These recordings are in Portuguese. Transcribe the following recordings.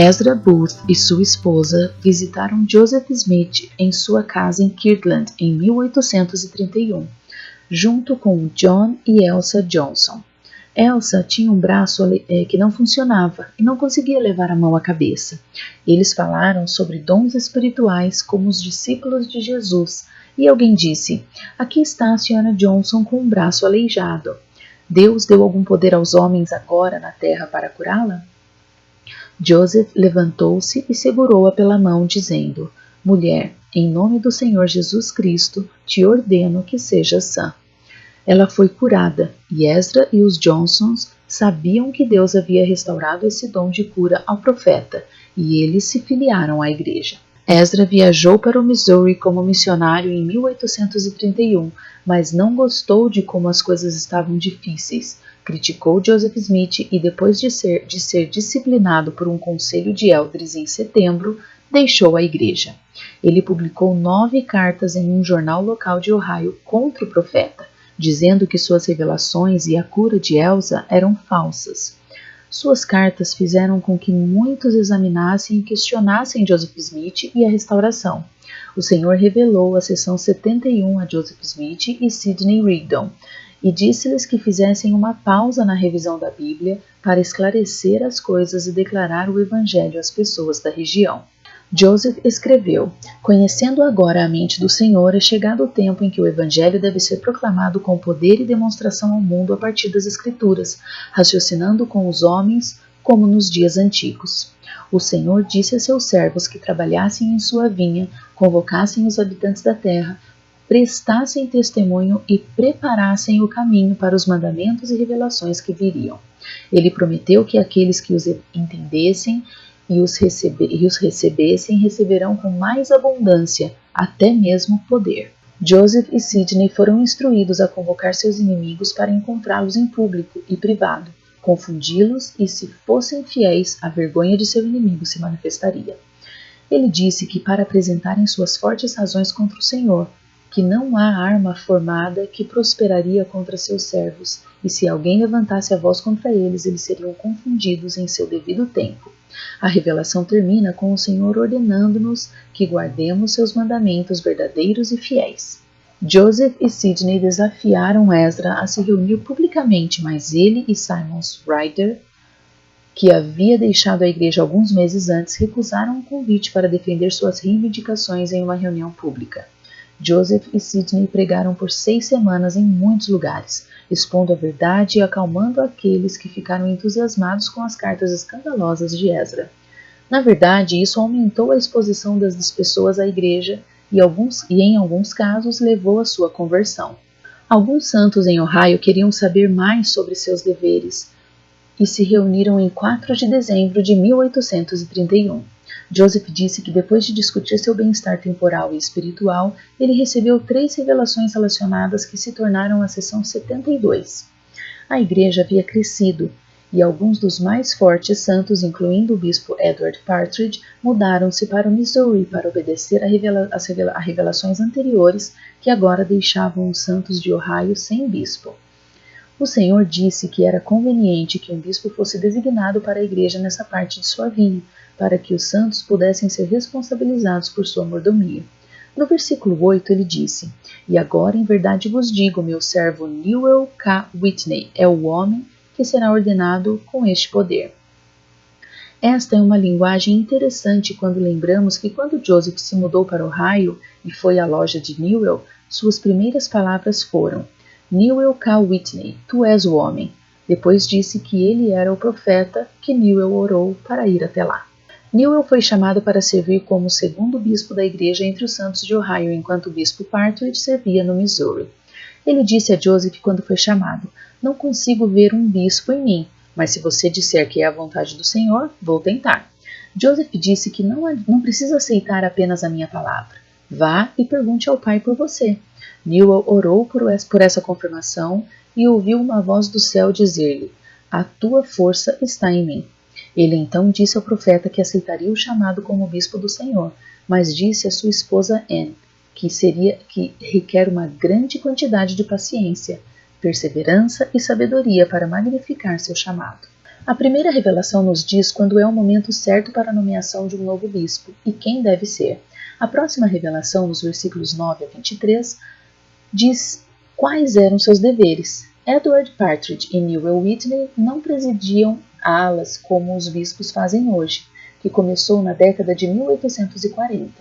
Ezra Booth e sua esposa visitaram Joseph Smith em sua casa em Kirtland em 1831, junto com John e Elsa Johnson. Elsa tinha um braço que não funcionava e não conseguia levar a mão à cabeça. Eles falaram sobre dons espirituais como os discípulos de Jesus, e alguém disse: "Aqui está a Sra. Johnson com um braço aleijado. Deus deu algum poder aos homens agora na terra para curá-la?" Joseph levantou-se e segurou-a pela mão, dizendo: "Mulher, em nome do Senhor Jesus Cristo, te ordeno que sejas sã." Ela foi curada, e Ezra e os Johnsons sabiam que Deus havia restaurado esse dom de cura ao profeta, e eles se filiaram à igreja. Ezra viajou para o Missouri como missionário em 1831, mas não gostou de como as coisas estavam difíceis. Criticou Joseph Smith e, depois de ser disciplinado por um conselho de elders em setembro, deixou a igreja. Ele publicou 9 cartas em um jornal local de Ohio contra o profeta, dizendo que suas revelações e a cura de Elsa eram falsas. Suas cartas fizeram com que muitos examinassem e questionassem Joseph Smith e a restauração. O Senhor revelou a seção 71 a Joseph Smith e Sidney Rigdon, e disse-lhes que fizessem uma pausa na revisão da Bíblia para esclarecer as coisas e declarar o Evangelho às pessoas da região. Joseph escreveu: "Conhecendo agora a mente do Senhor, é chegado o tempo em que o Evangelho deve ser proclamado com poder e demonstração ao mundo a partir das Escrituras, raciocinando com os homens como nos dias antigos. O Senhor disse a seus servos que trabalhassem em sua vinha, convocassem os habitantes da terra, prestassem testemunho e preparassem o caminho para os mandamentos e revelações que viriam. Ele prometeu que aqueles que os entendessem e os recebessem receberão com mais abundância, até mesmo poder." Joseph e Sidney foram instruídos a convocar seus inimigos para encontrá-los em público e privado, confundi-los e, se fossem fiéis, a vergonha de seu inimigo se manifestaria. Ele disse que, para apresentarem suas fortes razões contra o Senhor, que não há arma formada que prosperaria contra seus servos, e se alguém levantasse a voz contra eles, eles seriam confundidos em seu devido tempo. A revelação termina com o Senhor ordenando-nos que guardemos seus mandamentos verdadeiros e fiéis. Joseph e Sidney desafiaram Ezra a se reunir publicamente, mas ele e Simon Ryder, que havia deixado a igreja alguns meses antes, recusaram o convite para defender suas reivindicações em uma reunião pública. Joseph e Sidney pregaram por 6 semanas em muitos lugares, expondo a verdade e acalmando aqueles que ficaram entusiasmados com as cartas escandalosas de Ezra. Na verdade, isso aumentou a exposição das pessoas à igreja e em alguns casos levou à sua conversão. Alguns santos em Ohio queriam saber mais sobre seus deveres e se reuniram em 4 de dezembro de 1831. Joseph disse que, depois de discutir seu bem-estar temporal e espiritual, ele recebeu 3 revelações relacionadas que se tornaram a seção 72. A igreja havia crescido, e alguns dos mais fortes santos, incluindo o bispo Edward Partridge, mudaram-se para o Missouri para obedecer a revelações anteriores que agora deixavam os santos de Ohio sem bispo. O Senhor disse que era conveniente que um bispo fosse designado para a igreja nessa parte de sua vinha, para que os santos pudessem ser responsabilizados por sua mordomia. No versículo 8 ele disse: "E agora em verdade vos digo, meu servo Newell K. Whitney é o homem que será ordenado com este poder." Esta é uma linguagem interessante quando lembramos que, quando Joseph se mudou para Ohio e foi à loja de Newell, suas primeiras palavras foram: "Newell K. Whitney, tu és o homem." Depois disse que ele era o profeta que Newell orou para ir até lá. Newell foi chamado para servir como o segundo bispo da igreja entre os santos de Ohio, enquanto o bispo Partridge servia no Missouri. Ele disse a Joseph quando foi chamado: "Não consigo ver um bispo em mim, mas se você disser que é a vontade do Senhor, vou tentar." Joseph disse que não precisa aceitar apenas a minha palavra. Vá e pergunte ao Pai por você. Newell orou por essa confirmação e ouviu uma voz do céu dizer-lhe: "A tua força está em mim." Ele então disse ao profeta que aceitaria o chamado como bispo do Senhor, mas disse à sua esposa Anne que requer uma grande quantidade de paciência, perseverança e sabedoria para magnificar seu chamado. A primeira revelação nos diz quando é o momento certo para a nomeação de um novo bispo e quem deve ser. A próxima revelação, nos versículos 9 a 23, diz quais eram seus deveres. Edward Partridge e Newell Whitney não presidiam alas como os bispos fazem hoje, que começou na década de 1840.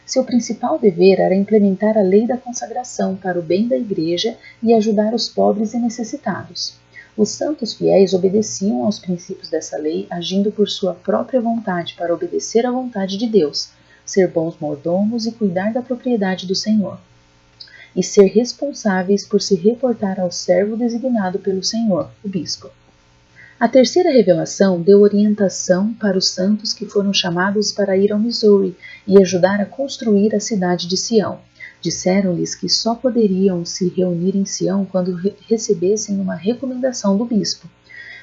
Seu principal dever era implementar a lei da consagração para o bem da Igreja e ajudar os pobres e necessitados. Os santos fiéis obedeciam aos princípios dessa lei, agindo por sua própria vontade para obedecer à vontade de Deus, ser bons mordomos e cuidar da propriedade do Senhor, e ser responsáveis por se reportar ao servo designado pelo Senhor, o bispo. A terceira revelação deu orientação para os santos que foram chamados para ir ao Missouri e ajudar a construir a cidade de Sião. Disseram-lhes que só poderiam se reunir em Sião quando recebessem uma recomendação do bispo.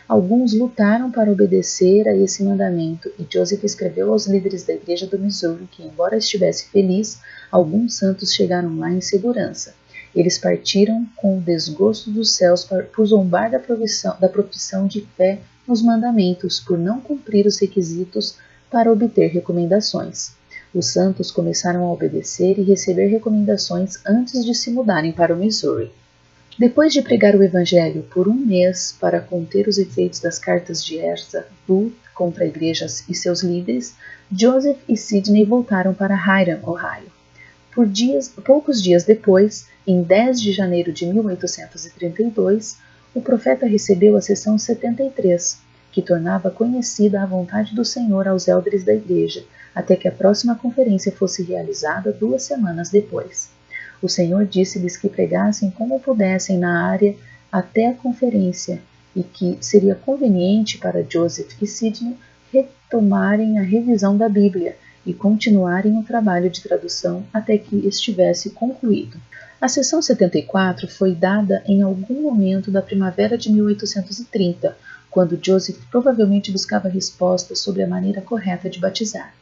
Alguns lutaram para obedecer a esse mandamento e Joseph escreveu aos líderes da igreja do Missouri que, embora estivesse feliz, alguns santos chegaram lá em segurança. Eles partiram com o desgosto dos céus por zombar da profissão de fé nos mandamentos, por não cumprir os requisitos para obter recomendações. Os santos começaram a obedecer e receber recomendações antes de se mudarem para o Missouri. Depois de pregar o Evangelho por um mês para conter os efeitos das cartas de Ezra Booth contra a igreja e seus líderes, Joseph e Sidney voltaram para Hiram, Ohio. Poucos dias depois, em 10 de janeiro de 1832, o profeta recebeu a sessão 73, que tornava conhecida a vontade do Senhor aos eldres da igreja, até que a próxima conferência fosse realizada 2 semanas depois. O Senhor disse-lhes que pregassem como pudessem na área até a conferência e que seria conveniente para Joseph e Sidney retomarem a revisão da Bíblia e continuarem o trabalho de tradução até que estivesse concluído. A sessão 74 foi dada em algum momento da primavera de 1830, quando Joseph provavelmente buscava respostas sobre a maneira correta de batizar.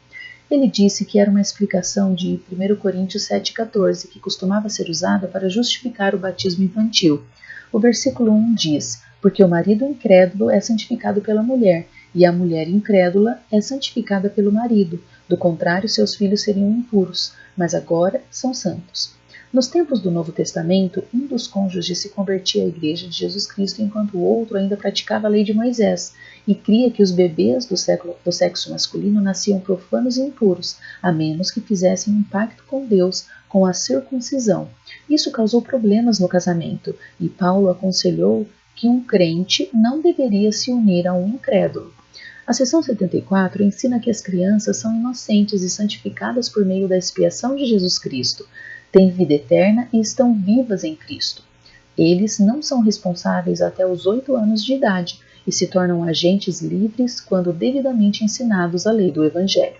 Ele disse que era uma explicação de 1 Coríntios 7,14, que costumava ser usada para justificar o batismo infantil. O versículo 1 diz: porque o marido incrédulo é santificado pela mulher, e a mulher incrédula é santificada pelo marido. Do contrário, seus filhos seriam impuros, mas agora são santos. Nos tempos do Novo Testamento, um dos cônjuges se convertia à Igreja de Jesus Cristo enquanto o outro ainda praticava a lei de Moisés e cria que os bebês do sexo masculino nasciam profanos e impuros, a menos que fizessem um pacto com Deus com a circuncisão. Isso causou problemas no casamento e Paulo aconselhou que um crente não deveria se unir a um incrédulo. A seção 74 ensina que as crianças são inocentes e santificadas por meio da expiação de Jesus Cristo, têm vida eterna e estão vivas em Cristo. Eles não são responsáveis até os 8 anos de idade e se tornam agentes livres quando devidamente ensinados a lei do Evangelho.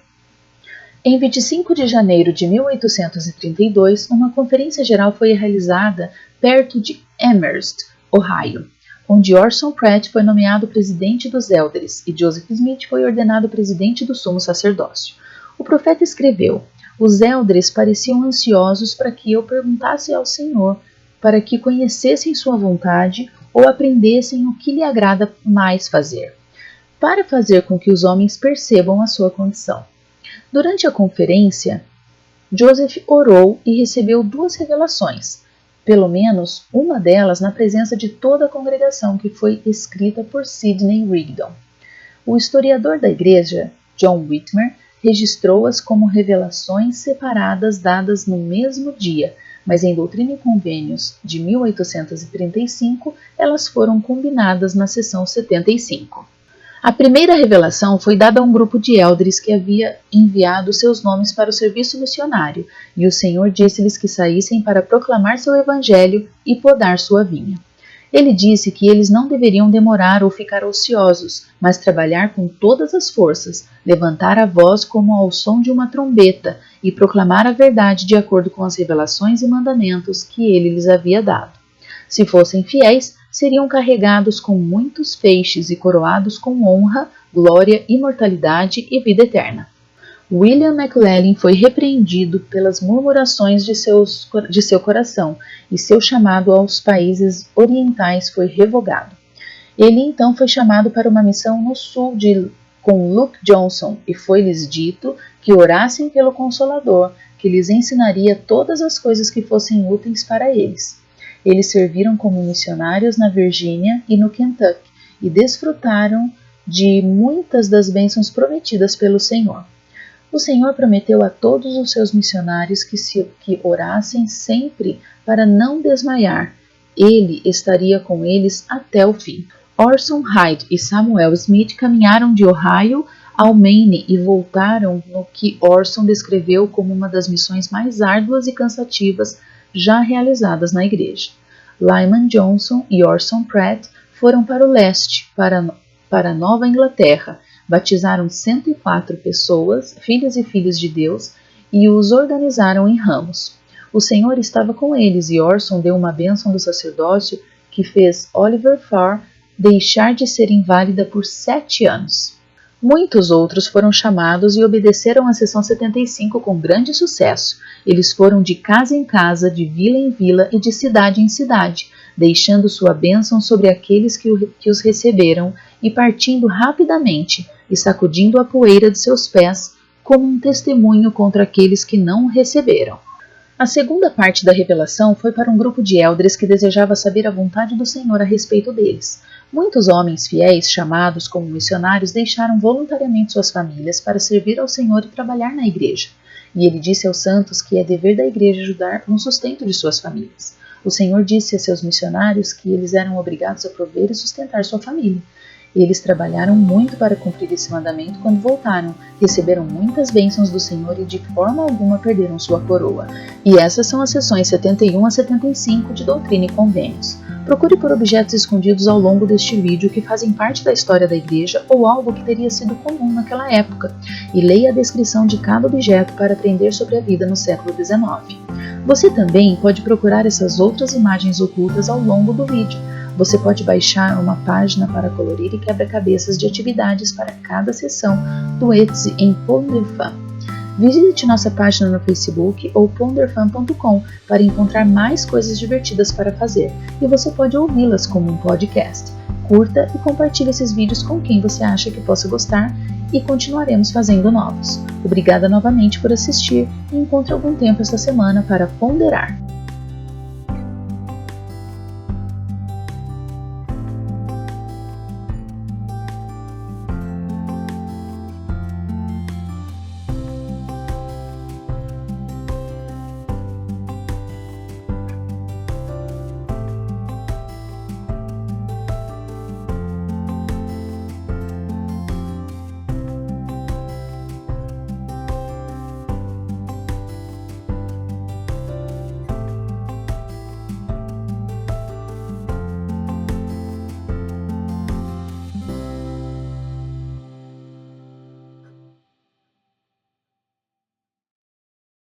Em 25 de janeiro de 1832, uma conferência geral foi realizada perto de Amherst, Ohio, onde Orson Pratt foi nomeado presidente dos elders e Joseph Smith foi ordenado presidente do sumo sacerdócio. O profeta escreveu: os elders pareciam ansiosos para que eu perguntasse ao Senhor, para que conhecessem sua vontade ou aprendessem o que lhe agrada mais fazer, para fazer com que os homens percebam a sua condição. Durante a conferência, Joseph orou e recebeu 2 revelações, pelo menos uma delas na presença de toda a congregação, que foi escrita por Sidney Rigdon. O historiador da igreja, John Whitmer, registrou-as como revelações separadas dadas no mesmo dia, mas em Doutrina e Convênios de 1835 elas foram combinadas na seção 75. A primeira revelação foi dada a um grupo de elders que havia enviado seus nomes para o serviço missionário, e o Senhor disse-lhes que saíssem para proclamar seu evangelho e podar sua vinha. Ele disse que eles não deveriam demorar ou ficar ociosos, mas trabalhar com todas as forças, levantar a voz como ao som de uma trombeta e proclamar a verdade de acordo com as revelações e mandamentos que ele lhes havia dado. Se fossem fiéis, seriam carregados com muitos feixes e coroados com honra, glória, imortalidade e vida eterna. William McLellin foi repreendido pelas murmurações de seu coração e seu chamado aos países orientais foi revogado. Ele então foi chamado para uma missão no sul com Luke Johnson e foi-lhes dito que orassem pelo Consolador, que lhes ensinaria todas as coisas que fossem úteis para eles. Eles serviram como missionários na Virgínia e no Kentucky e desfrutaram de muitas das bênçãos prometidas pelo Senhor. O Senhor prometeu a todos os seus missionários que orassem sempre para não desmaiar. Ele estaria com eles até o fim. Orson Hyde e Samuel Smith caminharam de Ohio ao Maine e voltaram no que Orson descreveu como uma das missões mais árduas e cansativas já realizadas na igreja. Lyman Johnson e Orson Pratt foram para o leste, para Nova Inglaterra, batizaram 104 pessoas, filhas e filhos de Deus, e os organizaram em ramos. O Senhor estava com eles e Orson deu uma bênção do sacerdócio que fez Oliver Farr deixar de ser inválida por 7 anos. Muitos outros foram chamados e obedeceram à sessão 75 com grande sucesso. Eles foram de casa em casa, de vila em vila e de cidade em cidade, deixando sua bênção sobre aqueles que os receberam e partindo rapidamente e sacudindo a poeira de seus pés como um testemunho contra aqueles que não o receberam. A segunda parte da revelação foi para um grupo de eldres que desejava saber a vontade do Senhor a respeito deles. Muitos homens fiéis, chamados como missionários, deixaram voluntariamente suas famílias para servir ao Senhor e trabalhar na igreja. E ele disse aos santos que é dever da igreja ajudar no sustento de suas famílias. O Senhor disse a seus missionários que eles eram obrigados a prover e sustentar sua família. Eles trabalharam muito para cumprir esse mandamento quando voltaram, receberam muitas bênçãos do Senhor e de forma alguma perderam sua coroa. E essas são as sessões 71 a 75 de Doutrina e Convênios. Procure por objetos escondidos ao longo deste vídeo que fazem parte da história da igreja ou algo que teria sido comum naquela época, e leia a descrição de cada objeto para aprender sobre a vida no século XIX. Você também pode procurar essas outras imagens ocultas ao longo do vídeo. Você pode baixar uma página para colorir e quebra-cabeças de atividades para cada sessão do Etsy em Ponderfan. Visite nossa página no Facebook ou ponderfan.com para encontrar mais coisas divertidas para fazer, e você pode ouvi-las como um podcast. Curta e compartilhe esses vídeos com quem você acha que possa gostar e continuaremos fazendo novos. Obrigada novamente por assistir e encontre algum tempo esta semana para ponderar.